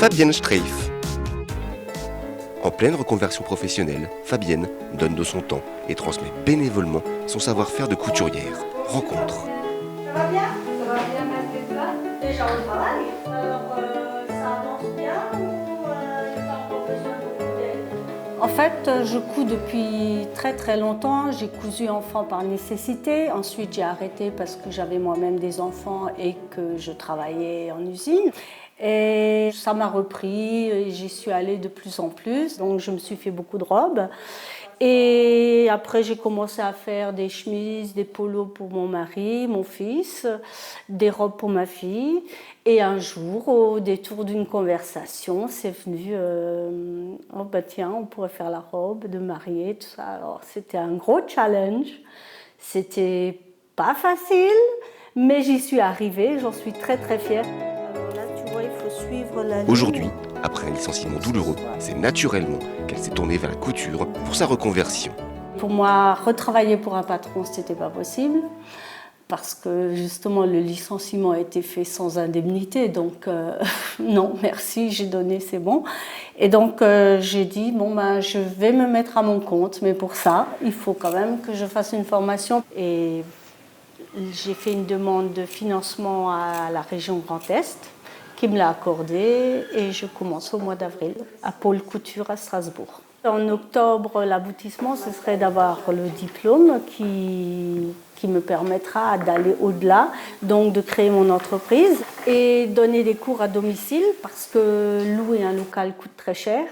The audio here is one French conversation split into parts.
Fabienne Streif. En pleine reconversion professionnelle, Fabienne donne de son temps et transmet bénévolement son savoir-faire de couturière. Rencontre. Ça va bien? Ça va bien malgré ça? Déjà au travail? Alors, ça avance bien ou il y a encore besoin de beaucoup d'aide? En fait, je couds depuis très très longtemps. J'ai cousu enfant par nécessité. Ensuite, j'ai arrêté parce que j'avais moi-même des enfants et que je travaillais en usine. Et ça m'a repris et j'y suis allée de plus en plus. Donc, je me suis fait beaucoup de robes. Et après, j'ai commencé à faire des chemises, des polos pour mon mari, mon fils, des robes pour ma fille. Et un jour, au détour d'une conversation, c'est venu oh bah tiens, on pourrait faire la robe de mariée, tout ça. Alors, c'était un gros challenge. C'était pas facile, mais j'y suis arrivée. J'en suis très très fière. Alors là, tu vois, il faut suivre la ligne. Aujourd'hui, après un licenciement douloureux, c'est naturellement qu'elle s'est tournée vers la couture pour sa reconversion. Pour moi, retravailler pour un patron, c'était pas possible. Parce que justement, le licenciement a été fait sans indemnité. Donc, non, merci, j'ai donné, c'est bon. Et donc, j'ai dit, bon, ben, je vais me mettre à mon compte. Mais pour ça, il faut quand même que je fasse une formation. Et j'ai fait une demande de financement à la région Grand Est, qui me l'a accordé. Et je commence au mois d'avril à Pôle Couture à Strasbourg. En octobre, l'aboutissement, ce serait d'avoir le diplôme qui me permettra d'aller au-delà, donc de créer mon entreprise et donner des cours à domicile parce que louer un local coûte très cher.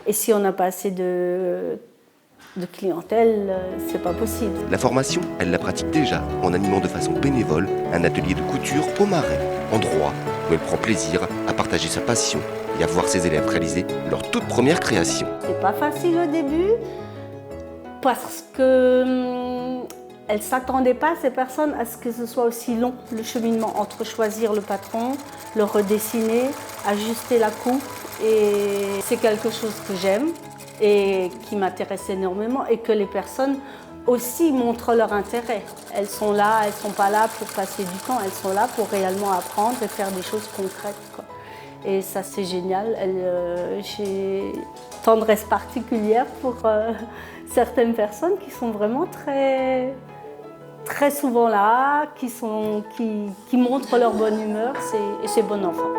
Et si on n'a pas assez de clientèle, c'est pas possible. La formation, elle la pratique déjà en animant de façon bénévole un atelier de couture au Marais, endroit où elle prend plaisir à partager sa passion et à voir ses élèves réaliser leur toute première création. C'est pas facile au début parce que elles ne s'attendaient pas, ces personnes, à ce que ce soit aussi long, le cheminement entre choisir le patron, le redessiner, ajuster la coupe. Et c'est quelque chose que j'aime et qui m'intéresse énormément et que les personnes aussi montrent leur intérêt. Elles sont là, elles ne sont pas là pour passer du temps, elles sont là pour réellement apprendre et faire des choses concrètes, quoi. Et ça, c'est génial. J'ai tendresse particulière pour certaines personnes qui sont vraiment très souvent là, qui montrent leur bonne humeur, et c'est bon enfant.